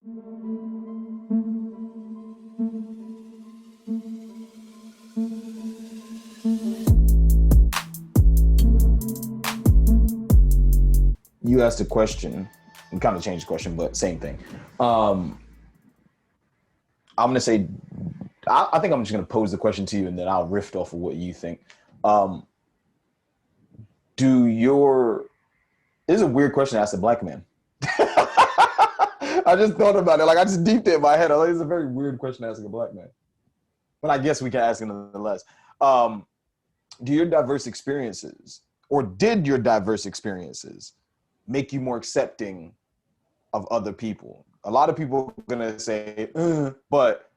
You asked a question and kind of changed the question, but same thing. I'm gonna say, I think I'm just gonna pose the question to you, and then I'll riff off of what you think. Um, do your This is a weird question to ask a black man. I just thought about it. Like I just deeped it in my head. I like, it's a very weird question to ask a black man, but I guess we can ask it nonetheless. Um, do your diverse experiences, or did your diverse experiences, make you more accepting of other people? A lot of people are gonna say, but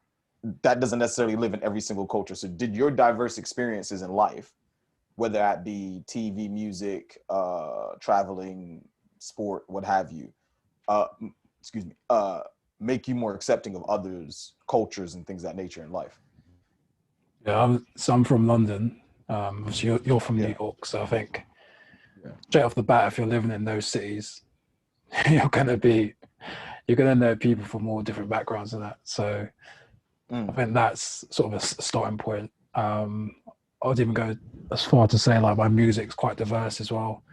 that doesn't necessarily live in every single culture. So, did your diverse experiences in life, whether that be TV, music, traveling, sport, what have you, uh, excuse me, make you more accepting of others' cultures and things of that nature in life? Yeah, I'm from London. Obviously you're from New Yeah. York, so I think Yeah. straight off the bat, if you're living in those cities, you're you're gonna know people from all different backgrounds and that. So I think that's sort of a starting point. I would even go as far to say like my music's quite diverse as well.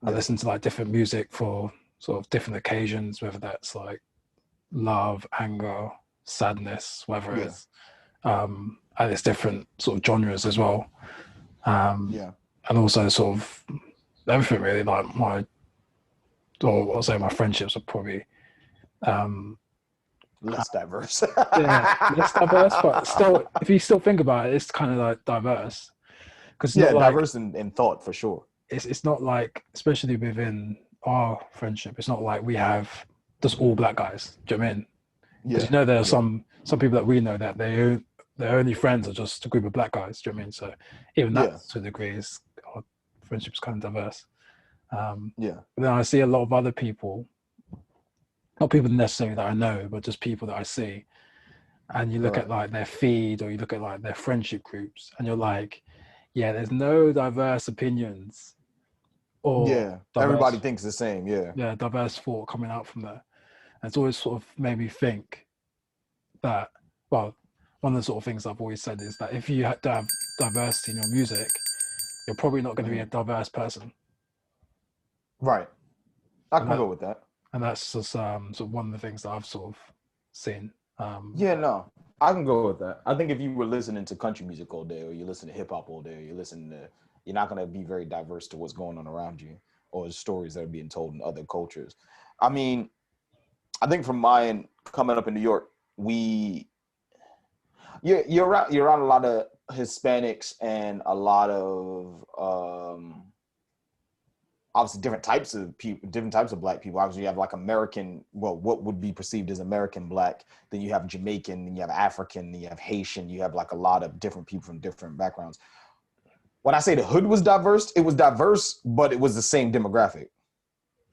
I listen to like different music for sort of different occasions, whether that's like love, anger, sadness, whatever it is. And it's different sort of genres as well. Yeah. And also sort of everything really, like or I'll say my friendships are probably Less diverse. yeah, less diverse, but still, if you still think about it, it's kind of like diverse because it's Yeah, not like diverse in thought for sure. it's not like, especially within our friendship, it's not like we have just all black guys. Do you know what I mean? Because Yeah. you know there are some people that we know that their only friends are just a group of black guys. Do you know what I mean? So even that to a degree is our friendship's kind of diverse. Yeah. But then I see a lot of other people, not people necessarily that I know, but just people that I see, and you look at like their feed or you look at like their friendship groups, and you're like, yeah, there's no diverse opinions or Yeah. Everybody diverse, thinks the same. Yeah. yeah, diverse thought coming out from there. And it's always sort of made me think that, well, one of the sort of things I've always said is that if you have to have diversity in your music, you're probably not going to be a diverse person. Right. I And can go with that. that's just sort of one of the things that I've sort of seen. Yeah, no, I can go with that. I think if you were listening to country music all day, or you listen to hip hop all day, or you're not going to be very diverse to what's going on around you or the stories that are being told in other cultures. I mean, I think from my end, coming up in New York, you're around a lot of Hispanics and a lot of obviously different types of people, different types of black people. Obviously, you have like American, well, what would be perceived as American black. Then you have Jamaican, then you have African, then you have Haitian. You have like a lot of different people from different backgrounds. When I say the hood was diverse, it was diverse, but it was the same demographic.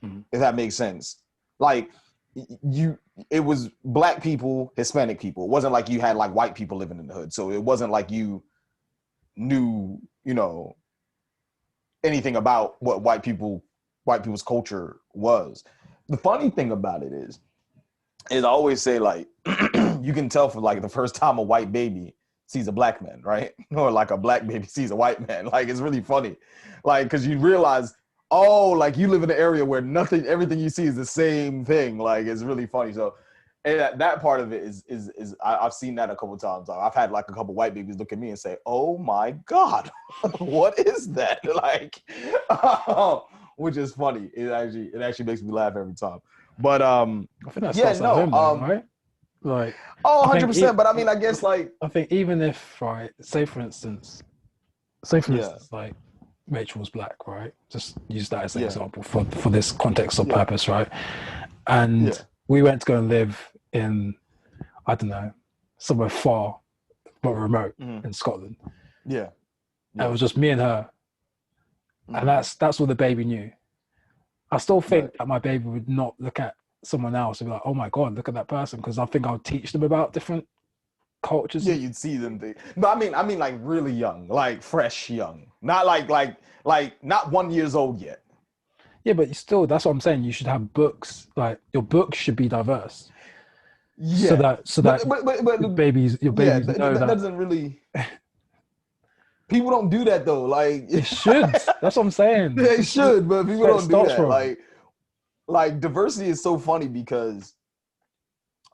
If that makes sense. Like it was black people, Hispanic people. It wasn't like you had like white people living in the hood. So it wasn't like you knew, anything about what white people's culture was. The funny thing about it is I always say, like, you can tell for like the first time a white baby sees a black man, right? Or like a black baby sees a white man. Like, it's really funny. Like, because you realize, oh, like you live in an area where everything you see is the same thing. Like, it's really funny. So, and that part of it is I've seen that a couple of times. I've had like a couple white babies look at me and say, "Oh my God, what is that?" Like, which is funny. It actually makes me laugh every time. But I think that starts at home though, right? Like, oh, 100%. But I mean, I guess like, I think even if, right, say for instance, like Rachel was black, right? Just use that as an example for this context or purpose, right? And we went to go and live in, I don't know, somewhere far but remote in Scotland. Yeah. And it was just me and her. And that's all the baby knew. I still think that my baby would not look at someone else and be like, "Oh my God, look at that person," because I think I'll teach them about different cultures. Yeah, you'd see them. But I mean, like really young, like fresh young, not like not 1 year old yet. Yeah, but still, that's what I'm saying. You should have books. Like your books should be diverse, so Yeah, that but your yeah, babies know that that doesn't really. People don't do that though. Like they should. That's what I'm saying. they should, but That's people where it don't do starts that. from. Like diversity is so funny because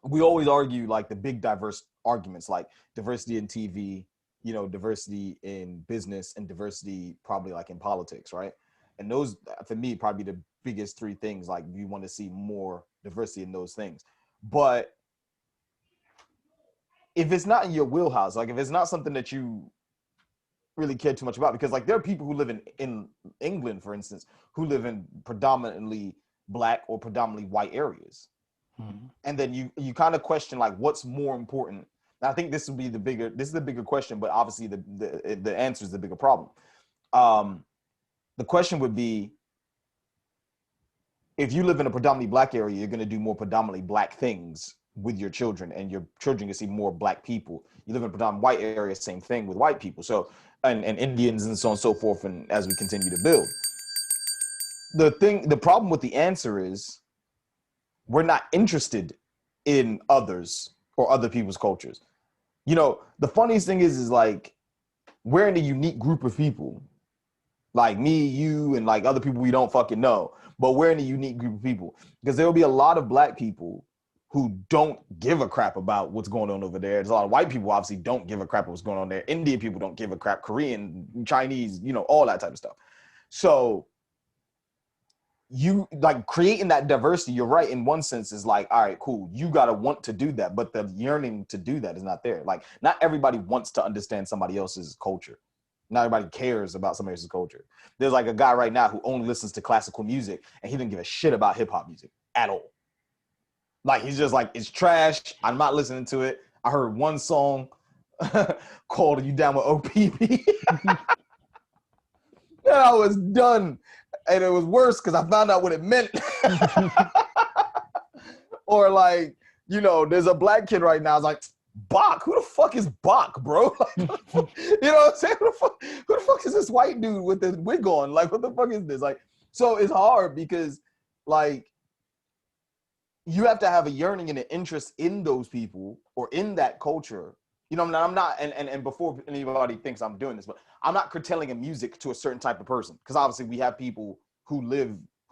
we always argue like the big diverse arguments, like diversity in TV, diversity in business, and diversity probably like in politics, right? And those, for me, probably the biggest three things. Like you want to see more diversity in those things, but if it's not in your wheelhouse, like if it's not something that you really care too much about, because like there are people who live in England, for instance, who live in predominantly black or predominantly white areas, and then you kind of question like what's more important. And I think this is the bigger question, but obviously the answer is the bigger problem. The question would be, if you live in a predominantly black area, you're going to do more predominantly black things with your children, and your children can see more black people. You live in a predominantly white area, same thing with white people. So and Indians and so on and so forth, and as we continue to build. The problem with the answer is we're not interested in others or other people's cultures. The funniest thing is like we're in a unique group of people, like me, you, and like other people we don't fucking know, but we're in a unique group of people because there will be a lot of black people who don't give a crap about what's going on over there. There's a lot of white people obviously don't give a crap about what's going on there. Indian people don't give a crap. Korean, Chinese, all that type of stuff. So you like creating that diversity, you're right, in one sense is like, all right, cool, you gotta want to do that, but the yearning to do that is not there. Like not everybody wants to understand somebody else's culture. Not everybody cares about somebody else's culture. There's like a guy right now who only listens to classical music and he didn't give a shit about hip-hop music at all. Like he's just like, it's trash, I'm not listening to it. I heard one song called "You Down with OPP." And I was done. And it was worse because I found out what it meant. Or like, there's a black kid right now. It's like, Bach, who the fuck is Bach, bro? Like, what I'm saying? Who the fuck is this white dude with the wig on? Like, what the fuck is this? Like, so it's hard because like you have to have a yearning and an interest in those people or in that culture. I'm not, and before anybody thinks I'm doing this, but I'm not curtailing a music to a certain type of person. Because obviously we have people who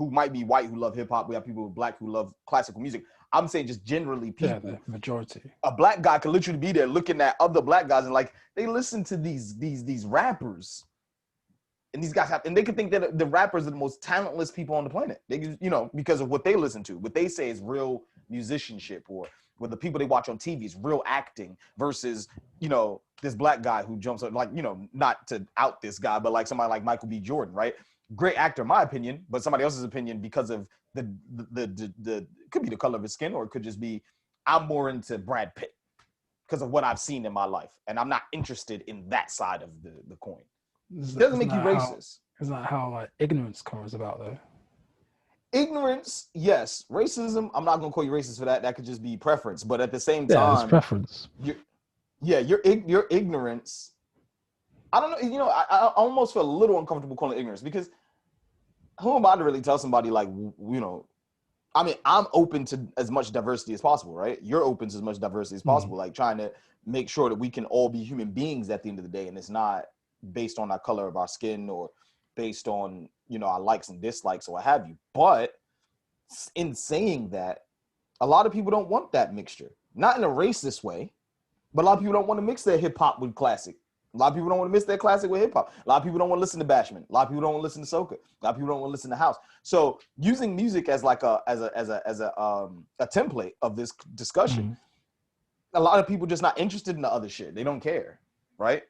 might be white, who love hip hop. We have people who are black who love classical music. I'm saying just generally people. Yeah, the majority. A black guy could literally be there looking at other black guys and like, they listen to these rappers. And these guys and they could think that the rappers are the most talentless people on the planet. They, because of what they listen to, what they say is real musicianship, or with the people they watch on TV is real acting versus, this black guy who jumps up, like, not to out this guy, but like somebody like Michael B. Jordan, right? Great actor, in my opinion, but somebody else's opinion because of the it could be the color of his skin, or it could just be, I'm more into Brad Pitt because of what I've seen in my life. And I'm not interested in that side of the coin. It doesn't make you racist. Isn't that how like ignorance comes about though? Ignorance, yes. Racism, I'm not gonna call you racist for that. That could just be preference. But at the same Yeah, it's time, preference. your ignorance. I don't know. I almost feel a little uncomfortable calling it ignorance because who am I to really tell somebody like, I mean, I'm open to as much diversity as possible, right? You're open to as much diversity as possible, like trying to make sure that we can all be human beings at the end of the day, and it's not based on our color of our skin or based on, our likes and dislikes or what have you. But in saying that, a lot of people don't want that mixture, not in a racist way, but a lot of people don't want to mix their hip hop with classic. A lot of people don't want to mix their classic with hip hop. A lot of people don't want to listen to Bashment. A lot of people don't want to listen to soca. A lot of people don't want to listen to house. So using music as like a template of this discussion, a lot of people just not interested in the other shit. They don't care, right?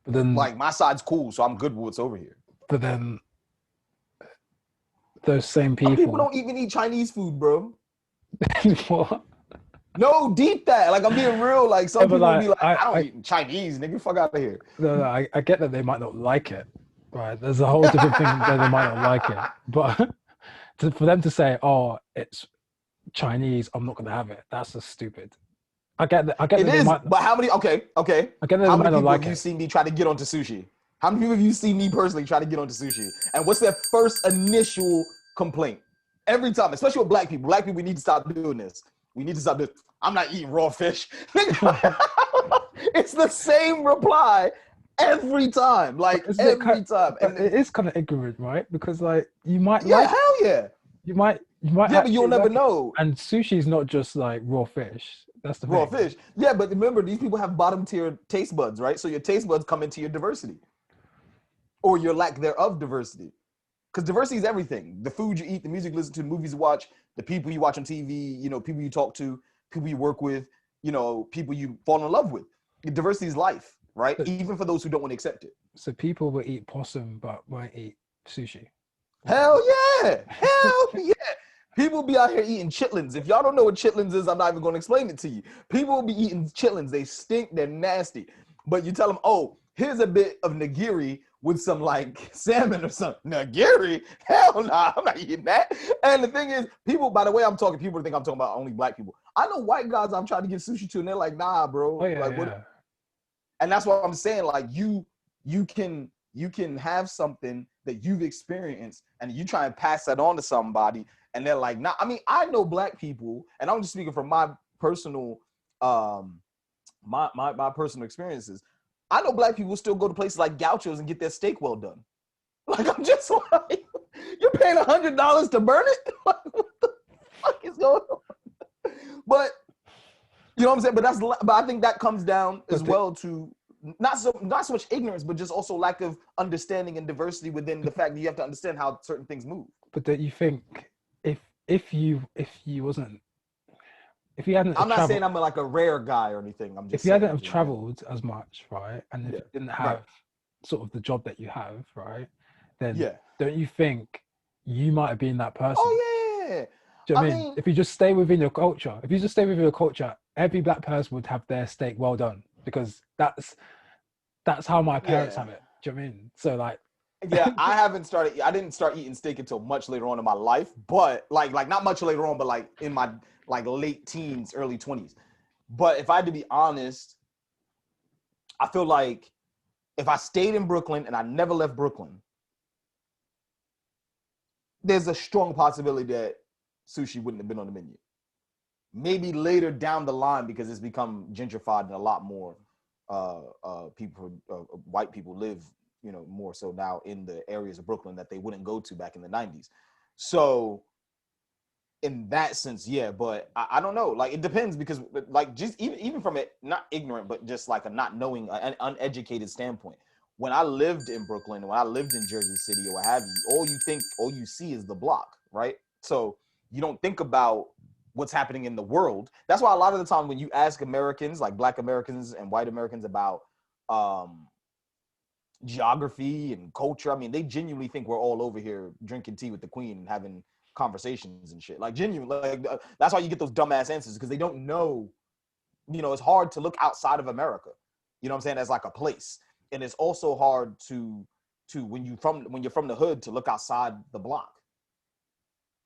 But then, like, my side's cool, so I'm good with what's over here. But then, those same Some people don't even eat Chinese food, bro. What? No, deep that. Like, I'm being real. Like, some people like, be like, I don't eat Chinese, nigga. Fuck out of here. No, I get that they might not like it, right? There's a whole different thing that they might not like it. But for them to say, "Oh, it's Chinese, I'm not going to have it," that's just stupid. I get that. I get it that is, they might, but how many? Okay. I get that how they many might not people like have you it. seen me try to get onto sushi? How many people have you seen me personally try to get onto sushi? And what's their first initial complaint? Every time, especially with black people. Black people, we need to stop doing this. We need to stop this. I'm not eating raw fish. It's the same reply every time. Like every time. And it is kind of ignorant, right? Because like you might hell yeah. You might but you'll never know. And sushi is not just like raw fish. That's the raw thing. Fish. Yeah, but remember, these people have bottom tier taste buds, right? So your taste buds come into your diversity, or your lack thereof diversity. Because diversity is everything. The food you eat, the music you listen to, the movies you watch, the people you watch on TV, people you talk to, people you work with, people you fall in love with. Diversity is life, right? Even for those who don't want to accept it. So people will eat possum but won't eat sushi. Hell yeah. Hell yeah. People be out here eating chitlins. If y'all don't know what chitlins is, I'm not even going to explain it to you. People will be eating chitlins. They stink. They're nasty. But you tell them, oh, here's a bit of nigiri with some like salmon or something. Nigiri? Hell nah, I'm not eating that. And the thing is, people, by the way I'm talking, people think I'm talking about only black people. I know white guys I'm trying to give sushi to, and they're like, nah, bro. Oh, yeah, like, what? And that's what I'm saying. Like, you can have something that you've experienced, and you try and pass that on to somebody, and they're like, nah. I mean, I know black people, and I'm just speaking from my personal, my personal experiences. I know black people still go to places like Gauchos and get their steak well done. Like, I'm just like, you're paying $100 to burn it? Like, what the fuck is going on? But, you know what I'm saying? But I think that comes down as well to not so much ignorance, but just also lack of understanding and diversity within the fact that you have to understand how certain things move. But don't you think if you hadn't, I'm not saying I'm like a rare guy or anything. I'm just if you hadn't have traveled as much, right, and if you didn't have sort of the job that you have, right, then don't you think you might have been that person? Oh yeah. Do you know what I mean? If you just stay within your culture, every black person would have their steak well done, because that's how my parents have it. Do you know what I mean? So like, I didn't start eating steak until much later on in my life, but like not much later on, but like in my like late teens, early 20s. But if I had to be honest, I feel like if I stayed in Brooklyn and I never left Brooklyn, there's a strong possibility that sushi wouldn't have been on the menu. Maybe later down the line, because it's become gentrified and a lot more white people live, more so now in the areas of Brooklyn that they wouldn't go to back in the 90s. So in that sense, yeah, but I don't know. Like, it depends, because like just even from it, not ignorant, but just like a not knowing, an uneducated standpoint. When I lived in Brooklyn, when I lived in Jersey City or what have you, all you see is the block, right? So you don't think about what's happening in the world. That's why a lot of the time when you ask Americans, like Black Americans and white Americans, about geography and culture, I mean, they genuinely think we're all over here drinking tea with the Queen and having conversations and shit. Like, genuinely, like that's why you get those dumbass answers, because they don't know. It's hard to look outside of America. You know what I'm saying? As like a place, and it's also hard to when you're from the hood to look outside the block.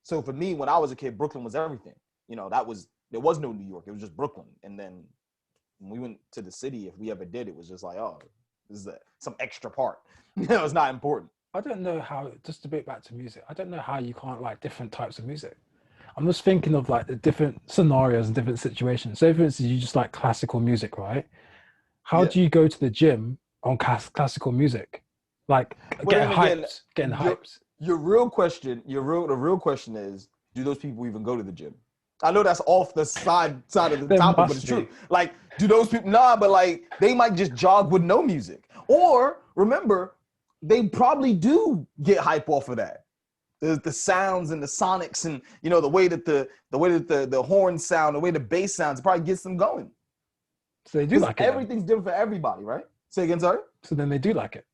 So for me, when I was a kid, Brooklyn was everything. There was no New York. It was just Brooklyn. And then when we went to the city, if we ever did, it was just like, oh, this is some extra part. It's not important. I don't know how, just a bit back to music, I don't know how you can't like different types of music. I'm just thinking of like the different scenarios and different situations. So for instance, you just like classical music, right? How do you go to the gym on classical music? Like getting hyped. The real question is, do those people even go to the gym? I know that's off the side of the topic, but it's true. Like, do those people? Nah, but like they might just jog with no music. Or remember, they probably do get hype off of that. The sounds and the sonics and the way that the horns sound, the way the bass sounds, it probably gets them going. So they do like it. Everything's different for everybody, right? Say again, sorry. So then they do like it.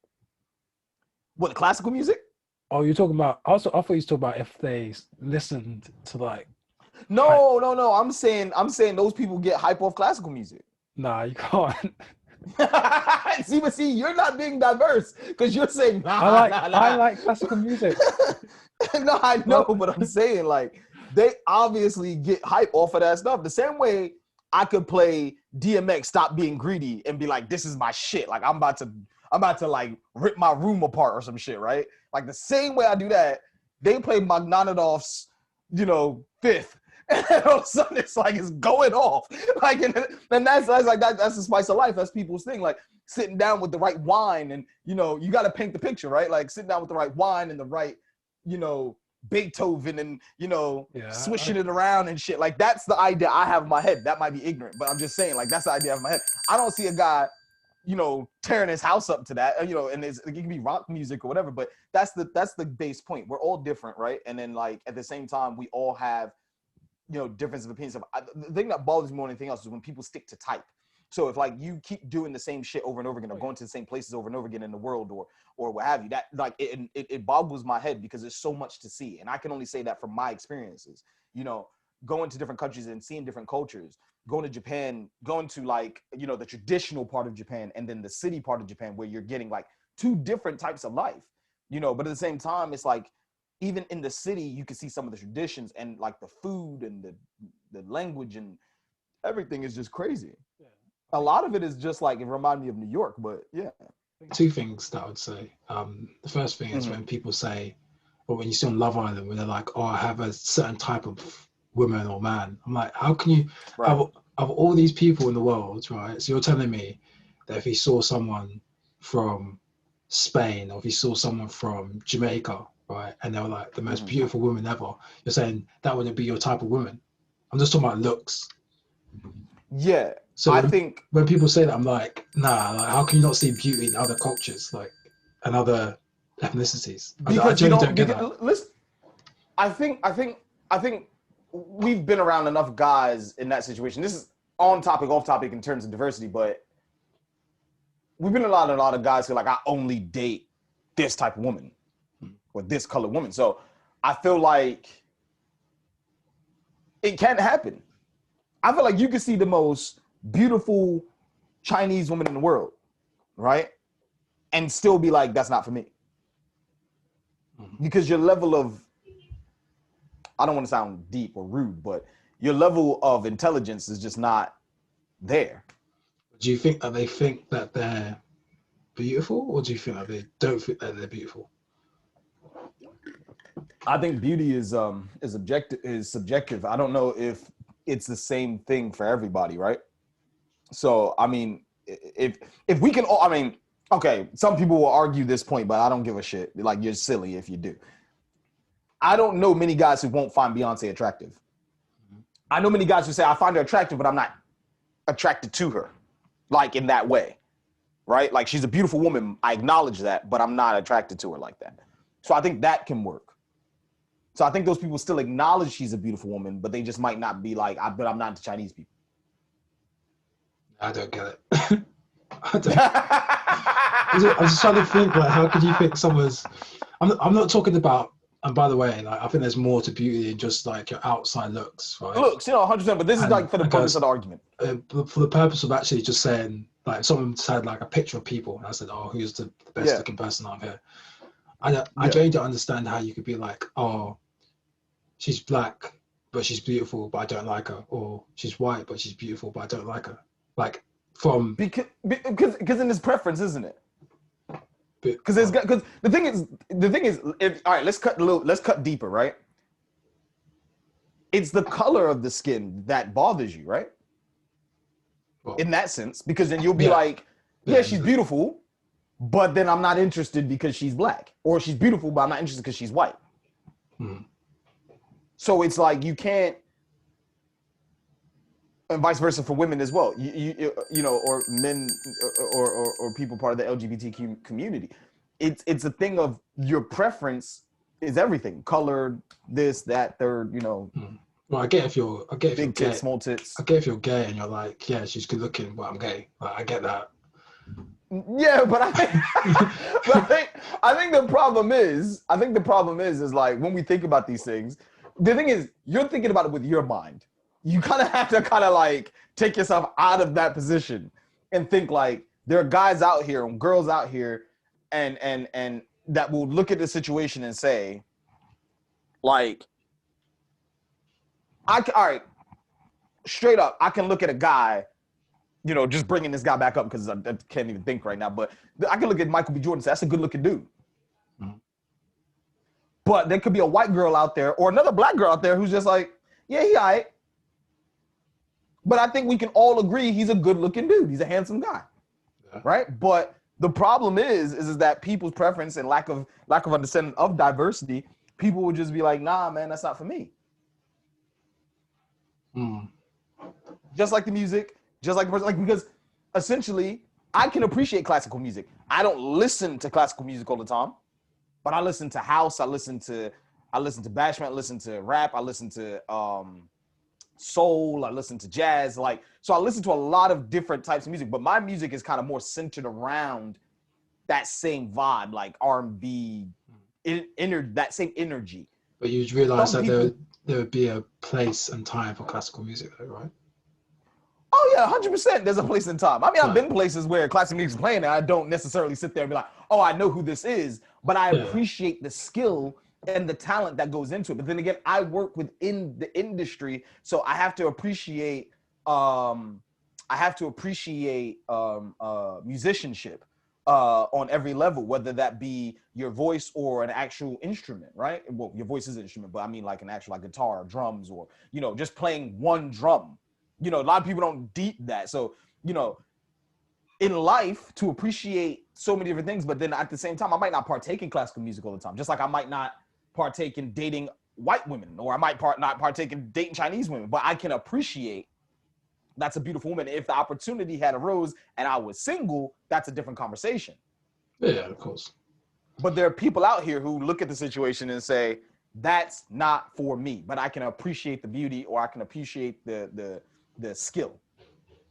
What, classical music? Oh, you're talking about. Also, I thought you were talking about if they listened to like. No. I'm saying those people get hype off classical music. Nah, you can't. see, you're not being diverse, because you're saying I like classical music. No, I know, but I'm saying like they obviously get hype off of that stuff. The same way I could play DMX, Stop Being Greedy, and be like, this is my shit. Like I'm about I'm about to like rip my room apart or some shit, right? Like the same way I do that, they play Bogdanov's, fifth. And all of a sudden it's like it's going off. Like and that's like that's the spice of life. That's people's thing. Like sitting down with the right wine and you gotta paint the picture, right? Like sitting down with the right wine and the right, Beethoven and swishing it around and shit. Like that's the idea I have in my head. That might be ignorant, but I'm just saying, like that's the idea I have in my head. I don't see a guy, tearing his house up to that, and it can be rock music or whatever, but that's the base point. We're all different, right? And then like at the same time, we all have, difference of opinions. The thing that bothers me more than anything else is when people stick to type. So if like you keep doing the same shit over and over again, or going to the same places over and over again in the world, or what have you, that like it boggles my head because there's so much to see, and I can only say that from my experiences. Going to different countries and seeing different cultures, going to Japan, going to like the traditional part of Japan, and then the city part of Japan where you're getting like two different types of life. But at the same time, it's like even in the city, you can see some of the traditions and like the food and the language and everything is just crazy. Yeah. A lot of it is just like, it reminded me of New York, but yeah. Two things that I would say. The first thing is when people say, or when you see on Love Island, when they're like, oh, I have a certain type of woman or man. I'm like, how can you, of all these people in the world, right? So you're telling me that if he saw someone from Spain, or if he saw someone from Jamaica, right, and they were like the most beautiful woman ever, you're saying that wouldn't be your type of woman? I'm just talking about looks. Yeah. So I think when people say that, I'm like, nah, like how can you not see beauty in other cultures, like, and other ethnicities? Because I don't get that. Listen, I think we've been around enough guys in that situation. This is on topic, off topic in terms of diversity, but we've been around a lot of guys who are like, I only date this type of woman or this colored woman. So I feel like it can't happen. I feel like you can see the most beautiful Chinese woman in the world, right? And still be like, that's not for me. Because your level of, I don't want to sound deep or rude, but your level of intelligence is just not there. Do you think that they think that they're beautiful, or do you think that they don't think that they're beautiful? I think beauty is subjective. I don't know if it's the same thing for everybody, right? So I mean, if we can all, I mean, okay, some people will argue this point, but I don't give a shit. Like, you're silly if you do. I don't know many guys who won't find Beyonce attractive. I know many guys who say, I find her attractive, but I'm not attracted to her, like in that way, right? Like, she's a beautiful woman. I acknowledge that, but I'm not attracted to her like that. So I think that can work. So I think those people still acknowledge she's a beautiful woman, but they just might not be like, but I'm not into Chinese people. I don't get it. I don't. I'm just trying to think, like, how could you think someone's... I'm not talking about, and by the way, like, I think there's more to beauty than just like your outside looks, right? Looks, 100%, but this is like for the purpose of the argument. For the purpose of actually just saying, like, someone said like a picture of people, and I said, oh, who's the best looking person out here? I genuinely don't understand how you could be like, oh, she's black, but she's beautiful, but I don't like her. Or she's white, but she's beautiful, but I don't like her. Like, from... Because in his preference, isn't it? Because the thing is, all right, let's cut deeper, right? It's the color of the skin that bothers you, right? Well, in that sense, because then you'll be like, yeah, she's beautiful, but then I'm not interested because she's black, or she's beautiful, but I'm not interested because she's white. So it's like you can't, and vice versa for women as well. You know, or men, or people part of the LGBTQ community. It's a thing of your preference is everything. Color, this, that, third. You know. Well, I get if you're big gay, tits, small tits. I get if you're gay and you're like, yeah, she's good looking, but I'm gay. Like, I get that. Yeah, but I think the problem is like when we think about these things, the thing is you're thinking about it with your mind. You kind of have to like take yourself out of that position and think like there are guys out here and girls out here and that will look at the situation and say like, all right, straight up, I can look at a guy you know, just bringing this guy back up because I can't even think right now. But I can look at Michael B. Jordan and say, that's a good looking dude. Mhm. But there could be a white girl out there or another black girl out there who's just like, yeah, he all right. But I think we can all agree he's a good looking dude. He's a handsome guy. Yeah. Right? But the problem is that people's preference and lack of understanding of diversity, people would just be like, nah, man, that's not for me. Mm. Just like the music, just like the person, like, because essentially I can appreciate classical music. I don't listen to classical music all the time, but I listen to house, I listen to bashment, I listen to rap, I listen to soul, I listen to jazz, like, so I listen to a lot of different types of music, but my music is kind of more centered around that same vibe, like R&B, that same energy. But you'd realize Some that people, there would be a place and time for classical music, though, right? oh yeah, 100%. There's a place and time. I mean, I've Right. been places where classic music's playing, and I don't necessarily sit there and be like, oh, I know who this is, but I Yeah. appreciate the skill and the talent that goes into it. But then again, I work within the industry, so I have to appreciate musicianship on every level, whether that be your voice or an actual instrument, right? Well, your voice is an instrument, but I mean like an actual like guitar, drums, or, you know, just playing one drum. You know, a lot of people don't deep that. So, you know, in life, to appreciate so many different things, but then at the same time, I might not partake in classical music all the time. Just like I might not partake in dating white women, or I might not partake in dating Chinese women, but I can appreciate that's a beautiful woman. If the opportunity had arose and I was single, that's a different conversation. Yeah, of course. But there are people out here who look at the situation and say, that's not for me, but I can appreciate the beauty, or I can appreciate the skill,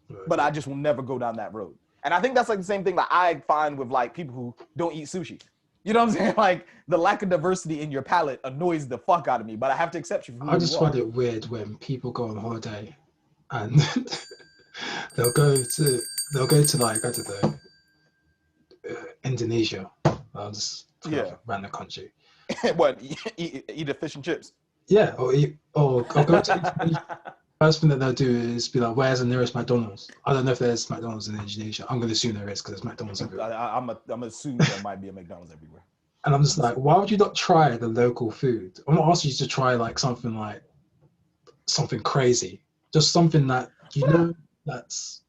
Right. but I just will never go down that road. And I think that's like the same thing that I find with like people who don't eat sushi. You know what I'm saying? Like, the lack of diversity in your palate annoys the fuck out of me, but I have to accept you for I who you just find are. it weird when people go on holiday and they'll go to like, I don't know, Indonesia. I'll just throw off Yeah. a random country. What, eat a fish and chips? Yeah, or go to Indonesia. First thing that they'll do is be like, "Where's the nearest McDonald's?" I don't know if there's McDonald's in Indonesia. I'm going to assume there is because there's McDonald's everywhere. I'm assuming there might be a McDonald's everywhere. And I'm just like, why would you not try the local food? I'm not asking you to try like something crazy, just something that that's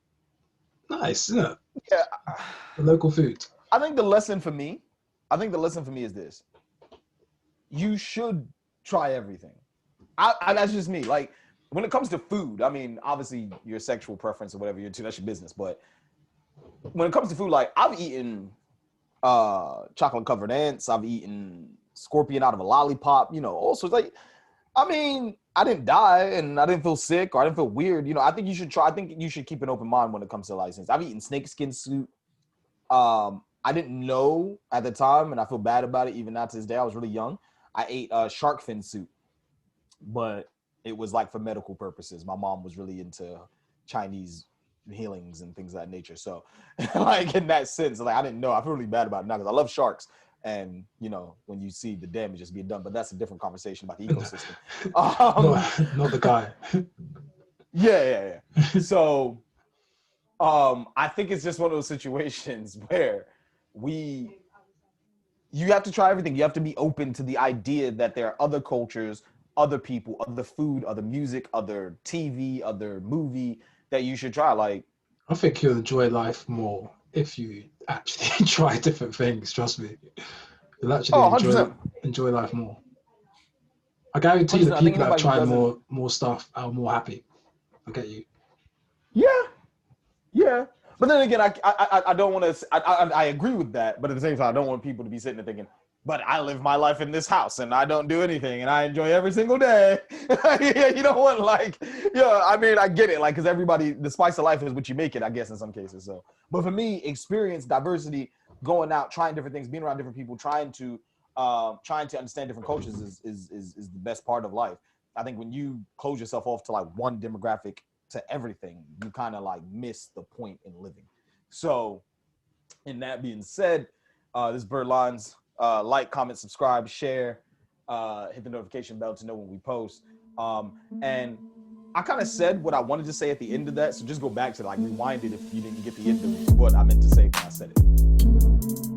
nice, isn't it? Yeah, The local food. I think the lesson for me is this: you should try everything. That's just me. Like, when it comes to food, I mean, obviously your sexual preference or whatever you're into, that's your business. But when it comes to food, like, I've eaten chocolate covered ants, I've eaten scorpion out of a lollipop, you know, all sorts. Like, I mean, I didn't die and I didn't feel sick or I didn't feel weird. You know, I think you should try. I think you should keep an open mind when it comes to license. I've eaten snakeskin soup. I didn't know at the time, and I feel bad about it even now to this day. I was really young. I ate shark fin soup, but it was like for medical purposes. My mom was really into Chinese healings and things of that nature. So, like, in that sense, like, I didn't know. I feel really bad about it now because I love sharks. And, you know, when you see the damage just being done, but that's a different conversation about the ecosystem. Not the guy. Yeah. So, I think it's just one of those situations where you have to try everything. You have to be open to the idea that there are other cultures, other people, other food, other music, other TV, other movie that you should try. Like, I think you'll enjoy life more if you actually try different things. Trust me, you'll actually oh, 100%. enjoy life more. I guarantee you, the 100%. I think people that have anybody who tried doesn't, more stuff are more happy. I get you. yeah. But then again, I don't want to. I agree with that, but at the same time, I don't want people to be sitting there thinking, but I live my life in this house and I don't do anything and I enjoy every single day. You know what? Like, yeah, I mean, I get it. Like, because everybody, the spice of life is what you make it, I guess, in some cases. So, but for me, experience, diversity, going out, trying different things, being around different people, trying to understand different cultures is the best part of life. I think when you close yourself off to like one demographic to everything, you kind of like miss the point in living. So, in that being said, this is Birdlines. Like, comment, subscribe, share, hit the notification bell to know when we post. And I kind of said what I wanted to say at the end of that, so just go back to like rewind it if you didn't get the end of what I meant to say when I said it.